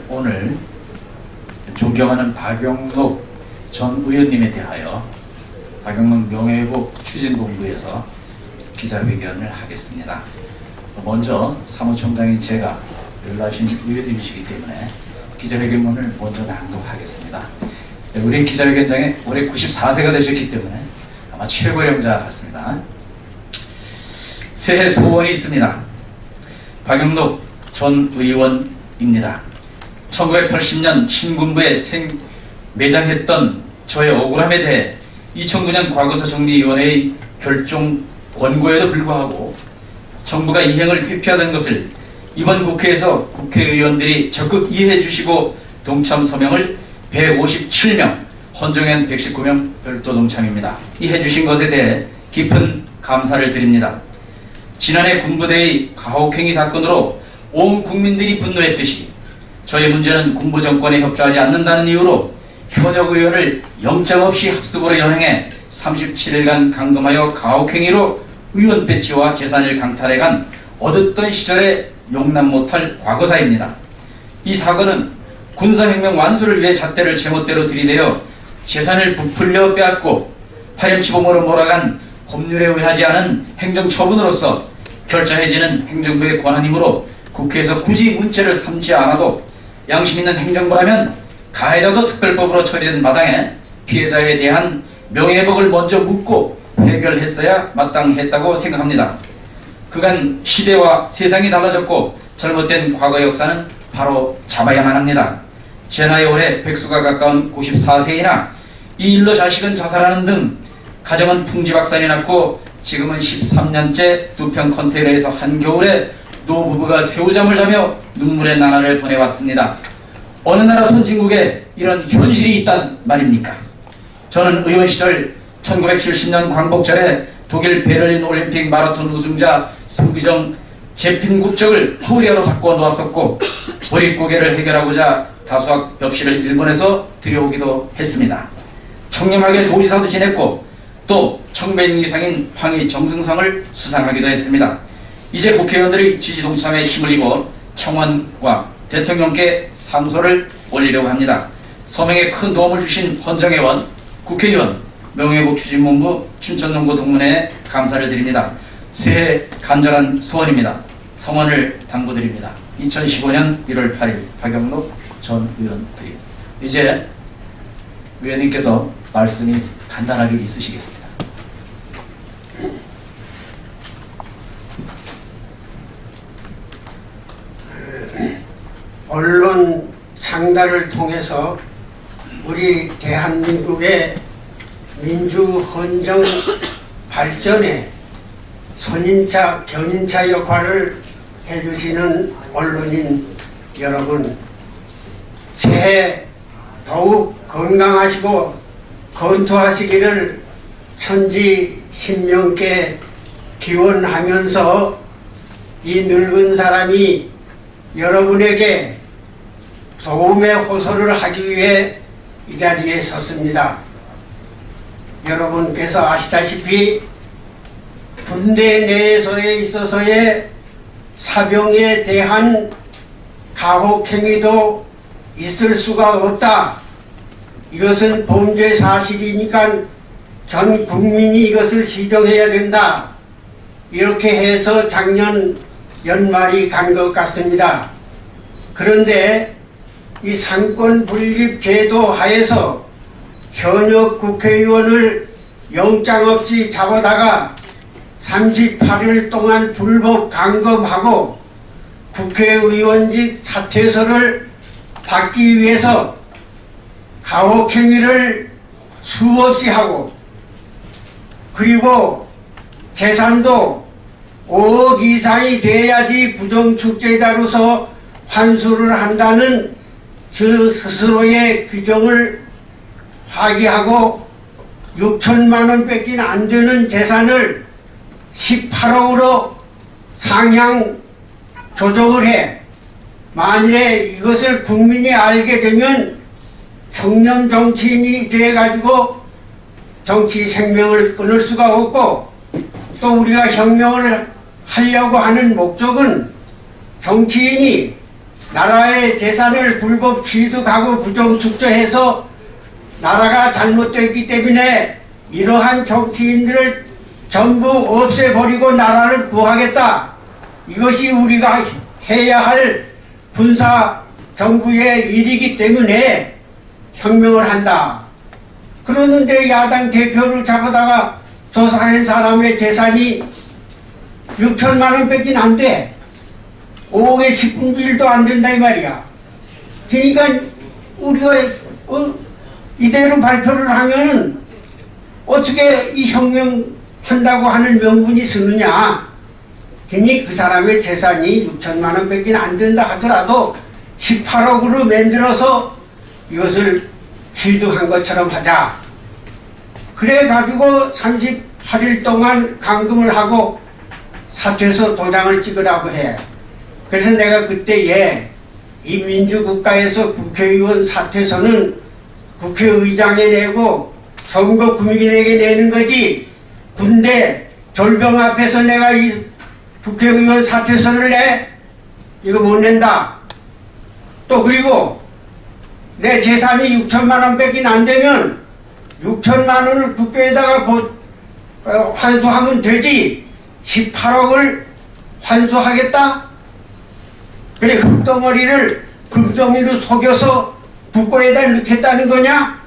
오늘 존경하는 박영록 전 의원님에 대하여 박영록 명예회복 추진본부에서 기자회견을 하겠습니다. 먼저 사무총장인 제가 연락하신 의원님이시기 때문에 기자회견문을 먼저 낭독하겠습니다. 우리 기자회견장에 올해 94세가 되셨기 때문에 아마 최고령자 같습니다. 새해 소원이 있습니다. 박영록 전 의원입니다. 1980년 신군부에 매장했던 저의 억울함에 대해 2009년 과거사 정리위원회의 결정 권고에도 불구하고 정부가 이행을 회피하던 것을 이번 국회에서 국회의원들이 적극 이해해 주시고 동참 서명을 157명, 헌정엔 119명 별도 동참입니다. 이해해 주신 것에 대해 깊은 감사를 드립니다. 지난해 군부대의 가혹행위 사건으로 온 국민들이 분노했듯이 저의 문제는 군부 정권에 협조하지 않는다는 이유로 현역 의원을 영장 없이 합숙으로 연행해 37일간 감금하여 가혹행위로 의원 배지와 재산을 강탈해간 어둡던 시절에 용납 못할 과거사입니다. 이 사건은 군사혁명 완수를 위해 잣대를 제멋대로 들이대어 재산을 부풀려 빼앗고 파렴치범으로 몰아간 법률에 의하지 않은 행정처분으로서 결자해지는 행정부의 권한이므로 국회에서 굳이 문제를 삼지 않아도 양심 있는 행정부라면 가해자도 특별법으로 처리된 마당에 피해자에 대한 명예회복을 먼저 묻고 해결했어야 마땅했다고 생각합니다. 그간 시대와 세상이 달라졌고 잘못된 과거 역사는 바로 잡아야만 합니다. 제 나이 올해 백수가 가까운 94세이나 이 일로 자식은 자살하는 등 가정은 풍지박산이 났고 지금은 13년째 두 평 컨테이너에서 한겨울에 노부부가 새우잠을 자며 눈물의 나날을 보내왔습니다. 어느 나라 선진국에 이런 현실이 있단 말입니까? 저는 의원 시절 1970년 광복절에 독일 베를린 올림픽 마라톤 우승자 송기정 재핀 국적을 코리아로 바꿔 놓았었고 보릿고개를 해결하고자 다수학 벽시를 일본에서 들여오기도 했습니다. 청렴하게 도지사도 지냈고 또 청배인 이상인 황희 정승상을 수상하기도 했습니다. 이제 국회의원들의 지지 동참에 힘을 입어 청원과 대통령께 상소를 올리려고 합니다. 서명에 큰 도움을 주신 헌정회원, 국회의원, 명예회복 추진본부 춘천농구 동문회에 감사를 드립니다. 새해 간절한 소원입니다. 성원을 당부드립니다. 2015년 1월 8일 박영록 전 의원 드립니다. 이제 의원님께서 말씀이 간단하게 있으시겠습니다. 언론 창달을 통해서 우리 대한민국의 민주헌정 발전에 선인차, 견인차 역할을 해주시는 언론인 여러분, 새해 더욱 건강하시고 건투하시기를 천지신명께 기원하면서 이 늙은 사람이 여러분에게 도움의 호소를 하기 위해 이 자리에 섰습니다. 여러분께서 아시다시피 군대 내에서에 있어서의 사병에 대한 가혹행위도 있을 수가 없다. 이것은 범죄 사실이니까 전 국민이 이것을 시정해야 된다. 이렇게 해서 작년 연말이 간 것 같습니다. 그런데 이 상권 분립 제도 하에서 현역 국회의원을 영장 없이 잡아다가 38일 동안 불법 감금하고 국회의원직 사퇴서를 받기 위해서 가혹행위를 수없이 하고 그리고 재산도 5억 이상이 돼야지 부정축제자로서 환수를 한다는 저 스스로의 규정을 파기하고 6천만 원 뺏긴 안 되는 재산을 18억으로 상향 조정을 해. 만일에 이것을 국민이 알게 되면 청렴 정치인이 돼가지고 정치 생명을 끊을 수가 없고 또 우리가 혁명을 하려고 하는 목적은 정치인이 나라의 재산을 불법 취득하고 부정축조해서 나라가 잘못됐기 때문에 이러한 정치인들을 전부 없애버리고 나라를 구하겠다. 이것이 우리가 해야 할 군사 정부의 일이기 때문에 혁명을 한다. 그러는데 야당 대표를 잡아다가 조사한 사람의 재산이 6천만 원 밖에 안 돼. 5억의 10분의 1도 안 된다 이 말이야. 그러니까 우리가 이대로 발표를 하면 어떻게 이 혁명한다고 하는 명분이 쓰느냐. 괜히 그 사람의 재산이 6천만 원 밖에 안 된다 하더라도 18억으로 만들어서 이것을 취득한 것처럼 하자. 그래 가지고 38일 동안 감금을 하고 사퇴서 도장을 찍으라고 해. 그래서 내가 그때에 이 민주국가에서 국회의원 사퇴서는 국회의장에 내고 선거 국민에게 내는 거지, 군대 졸병 앞에서 내가 이 국회의원 사퇴서를 내? 이거 못 낸다. 또 그리고 내 재산이 6천만 원 밖에 안 되면 6천만 원을 국회에다가 환수하면 되지, 18억을 환수하겠다? 그래, 흙덩어리를 금덩이로 속여서 국고에다 넣겠다는 거냐?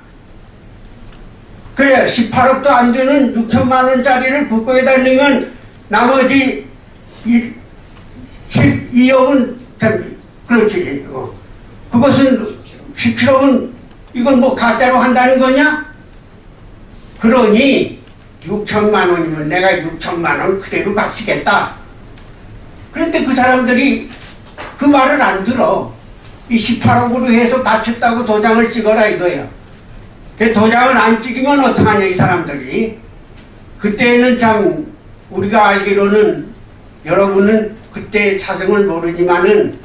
그래, 18억도 안 되는 6천만 원짜리를 국고에다 넣으면 나머지 12억은 그렇지. 그것은 17억은 이건 뭐 가짜로 한다는 거냐? 그러니 6천만 원이면 내가 6천만 원 그대로 바치겠다. 그런데 그 사람들이 그 말을 안 들어. 이 18억으로 해서 바쳤다고 도장을 찍어라 이거예요. 그 도장을 안 찍으면 어떡하냐 이 사람들이. 그때는 참 우리가 알기로는, 여러분은 그때 사정을 모르지만은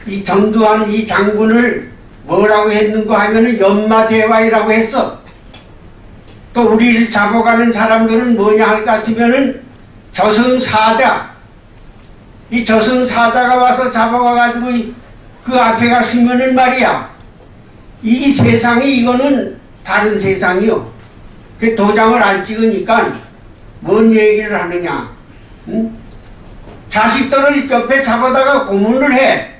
이 전두환 이 장군을 뭐라고 했는가 하면은 연마대왕이라고 했어. 또 우리를 잡아가는 사람들은 뭐냐 할 것 같으면은 저승사자. 이 저승사자가 와서 잡아가가지고 그 앞에 가시면은 말이야, 이 세상이 이거는 다른 세상이요. 그 도장을 안 찍으니까 뭔 얘기를 하느냐. 응? 자식들을 옆에 잡아다가 고문을 해.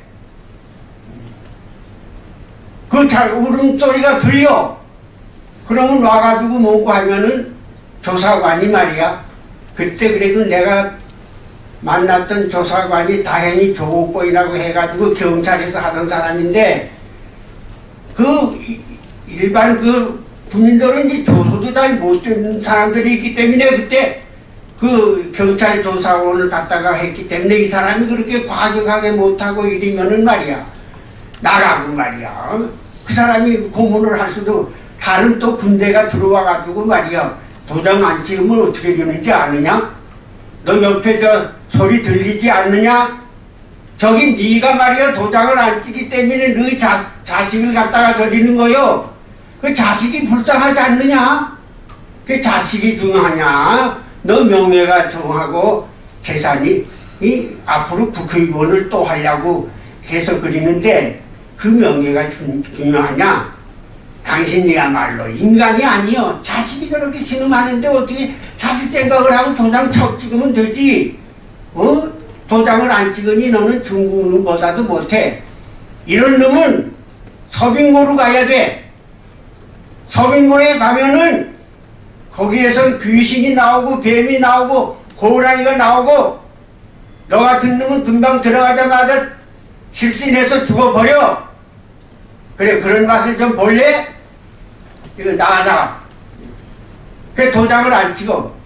그 울음소리가 들려. 그러면 와가지고 뭐고 하면은 조사관이 말이야. 그때 그래도 내가 만났던 조사관이 다행히 조옥보이라고 해가지고 경찰에서 하던 사람인데, 그 일반 그 군인들은 이 조소도 잘 못 듣는 사람들이 있기 때문에 그때 그 경찰 조사원을 갖다가 했기 때문에 이 사람이 그렇게 과격하게 못하고 이러면은 말이야, 나가고 말이야. 그 사람이 고문을 할 수도, 다른 또 군대가 들어와가지고 말이야, 도장 안 찍으면 어떻게 되는지 아느냐? 너 옆에 저 소리 들리지 않느냐? 저기 네가 말이야 도장을 안 찍기 때문에 너희 자식을 갖다가 저리는 거요. 그 자식이 불쌍하지 않느냐? 그 자식이 중요하냐? 너 명예가 중하고 재산이 앞으로 국회의원을 또 하려고 해서 그리는데 그 명예가 중요하냐? 당신이야말로 인간이 아니요. 자식이 그렇게 신음하는데 어떻게 자식 생각을 하고 도장 척 찍으면 되지? 도장을 안 찍으니 너는 중국놈보다도 못해. 이런 놈은 서빙고로 가야 돼. 서빙고에 가면은 거기에선 귀신이 나오고 뱀이 나오고 호랑이가 나오고, 너 같은 놈은 금방 들어가자마자 실신해서 죽어버려. 그래, 그런 맛을 좀 볼래? 이거 나가자. 그 도장을 안 찍어.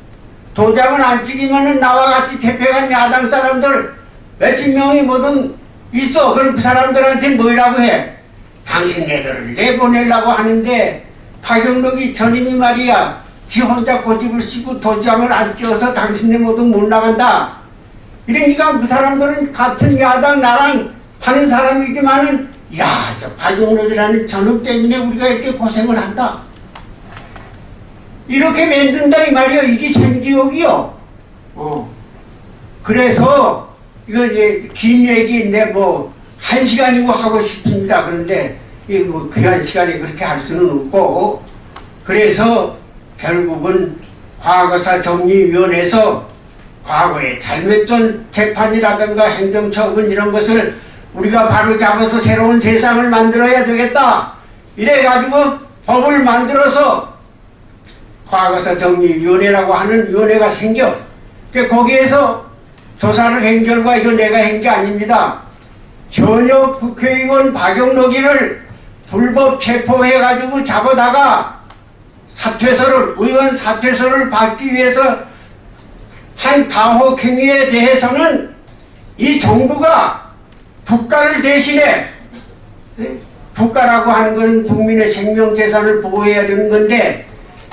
도장을 안 찍으면은 나와 같이 대표한 야당 사람들 몇십 명이 뭐든 있어. 그럼 그 사람들한테 뭐라고 해? 당신네들을 내보내려고 하는데 파경록이 전임이 말이야, 지 혼자 고집을 씌고 도장을 안 찍어서 당신네 모두 못 나간다. 이러니까 그 사람들은 같은 야당 나랑 하는 사람이지만은, 야, 저 파경록이라는 저놈 때문에 우리가 이렇게 고생을 한다. 이렇게 만든다 이 말이야. 이게 생지옥이요. 그래서 이거 이제 긴 얘기인데 뭐 1시간이고 하고 싶습니다. 그런데 이 뭐 귀한 시간에 그렇게 할 수는 없고, 그래서 결국은 과거사 정리위원회에서 과거에 잘못된 재판이라든가 행정처분 이런 것을 우리가 바로 잡아서 새로운 세상을 만들어야 되겠다. 이래가지고 법을 만들어서 과거사 정리위원회라고 하는 위원회가 생겨. 거기에서 조사를 한 결과 이거 내가 한 게 아닙니다. 현역 국회의원 박영록이를 불법 체포해가지고 잡아다가 의원 사퇴서를 받기 위해서 한 가혹행위에 대해서는 이 정부가 국가를 대신해, 국가라고 하는 것은 국민의 생명재산을 보호해야 되는 건데,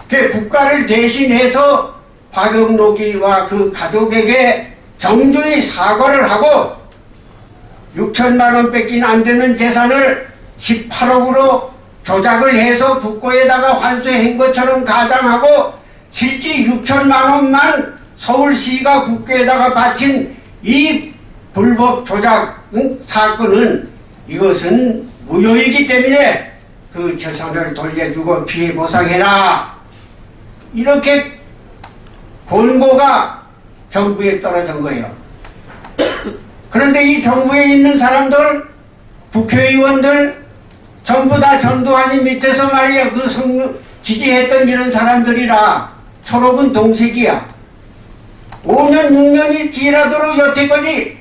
그 국가를 대신해서 박영록이와 그 가족에게 정중히 사과를 하고 6천만 원밖에 안 되는 재산을 18억으로 조작을 해서 국고에다가 환수한 것처럼 가장하고 실제 6천만 원만 서울시가 국고에다가 바친 이 불법 조작 사건은 이것은 무효이기 때문에 그 재산을 돌려주고 피해 보상해라. 이렇게 권고가 정부에 떨어진 거예요. 그런데 이 정부에 있는 사람들, 국회의원들 전부 다 전두환이 밑에서 말이야 지지했던 이런 사람들이라 초록은 동색이야. 5년 6년이 지나도록 여태까지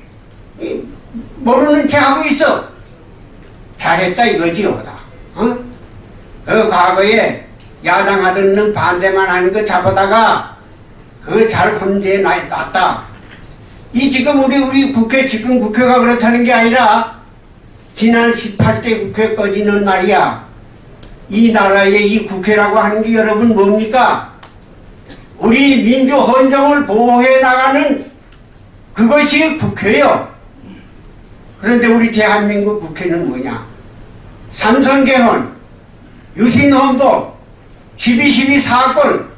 모르는 체 하고 있어. 잘했다 이거지요. 그 과거에 야당하던 놈 반대만 하는 거 잡아다가 그거 잘 혼재해 놨다. 이 지금 우리 국회, 지금 국회가 그렇다는 게 아니라 지난 18대 국회까지는 말이야, 이 나라의 이 국회라고 하는 게 여러분 뭡니까? 우리 민주 헌정을 보호해 나가는 그것이 국회요. 그런데 우리 대한민국 국회는 뭐냐? 삼선개헌, 유신헌법, 12.12 사건,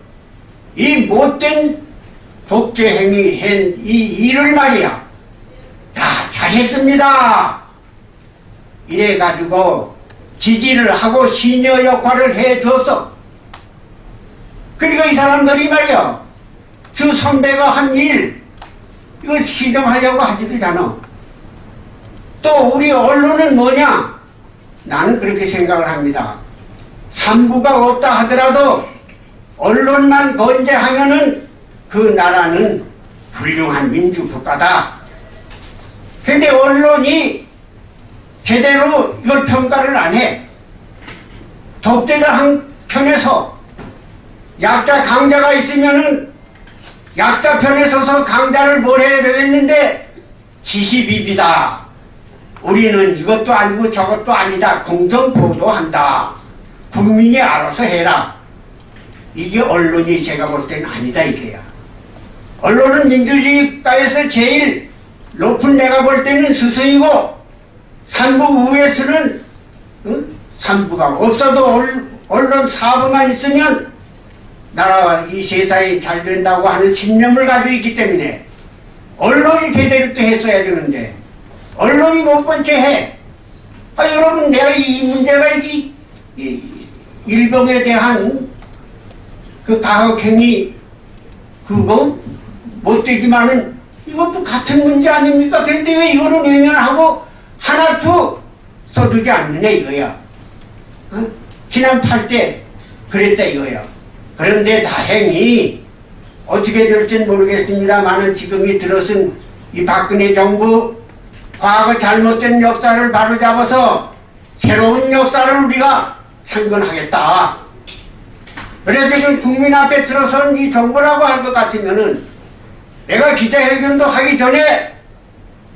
이 못된 독재행위 한 이 일을 말이야 다 잘했습니다. 이래가지고 지지를 하고 시녀 역할을 해줬어. 그러니까 이 사람들이 말이야 그 선배가 한 일 이거 시정하려고 하지도 않아. 또 우리 언론은 뭐냐? 나는 그렇게 생각을 합니다. 삼부가 없다 하더라도 언론만 건재하면은 그 나라는 훌륭한 민주국가다. 근데 언론이 제대로 이걸 평가를 안 해. 독재자 한 편에서 약자 강자가 있으면은 약자 편에 서서 강자를 뭘 해야 되겠는데 시시비비다. 우리는 이것도 아니고 저것도 아니다. 공정 보도한다. 국민이 알아서 해라. 이게 언론이 제가 볼 때는 아니다 이게야. 언론은 민주주의 국가에서 제일 높은 내가 볼 때는 스승이고, 산부 우에서는 산부가 없어도 언론 사부만 있으면 나라와 이 세상이 잘 된다고 하는 신념을 가지고 있기 때문에 언론이 제대로 또 했어야 되는데 언론이 못 본 채 해. 여러분, 내가 이 문제가 이 일병에 대한 그 가혹행위 그거 못되지만은 이것도 같은 문제 아닙니까? 그런데 왜 이거는 외면하고 하나도 써두지 않느냐 이거야. 지난 8대 그랬다 이거야. 그런데 다행히 어떻게 될지는 모르겠습니다만은 지금이 들어선 이 박근혜 정부 과거 잘못된 역사를 바로잡아서 새로운 역사를 우리가 창건하겠다. 그래서 지금 국민 앞에 들어선 이 정부라고 할 것 같으면은 내가 기자회견도 하기 전에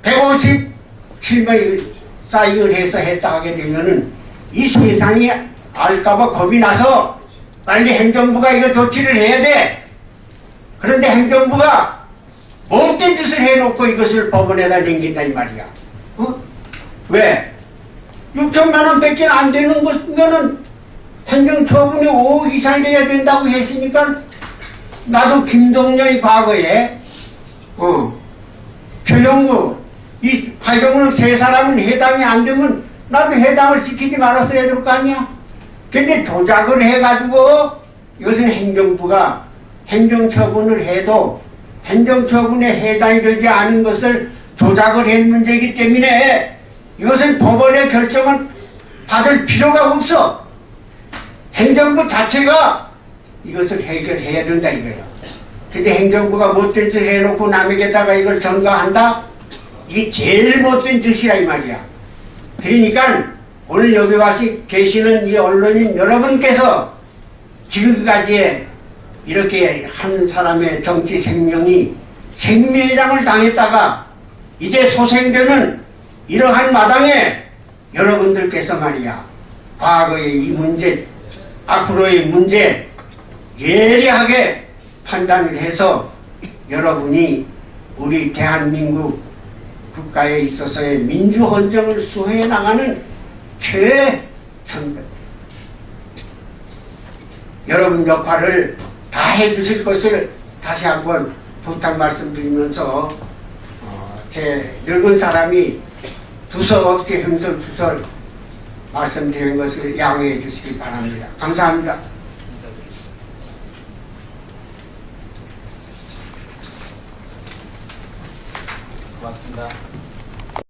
157명이 사인을 해서 했다 하게 되면은 이 세상이 알까봐 겁이 나서 빨리 행정부가 이거 조치를 해야 돼. 그런데 행정부가 못된 짓을 해놓고 이것을 법원에다 넘긴다 이 말이야. 왜? 6천만 원밖에 안 되는 거는 행정처분이 5억 이상 돼야 된다고 했으니까 나도 김동연이 과거에 조영구, 이 화정을 세 사람은 해당이 안 되면 나도 해당을 시키지 말았어야 될 거 아니야? 근데 조작을 해가지고 이것은 행정부가 행정처분을 해도 행정처분에 해당이 되지 않은 것을 조작을 한 문제이기 때문에 이것은 법원의 결정을 받을 필요가 없어. 행정부 자체가 이것을 해결해야 된다 이거예요. 근데 행정부가 못된 짓 해놓고 남에게다가 이걸 전가한다? 이게 제일 못된 짓이라 이 말이야. 그러니까 오늘 여기 와서 계시는 이 언론인 여러분께서 지금까지 이렇게 한 사람의 정치 생명이 생매장을 당했다가 이제 소생되는 이러한 마당에 여러분들께서 말이야, 과거의 이 문제, 앞으로의 문제 예리하게 판단을 해서 여러분이 우리 대한민국 국가에 있어서의 민주헌정을 수호해 나가는 최첨단 여러분 역할을 다 해주실 것을 다시 한번 부탁 말씀드리면서 제 늙은 사람이 두서없이 흠설수설 말씀드린 것을 양해해 주시기 바랍니다. 감사합니다. 고맙습니다.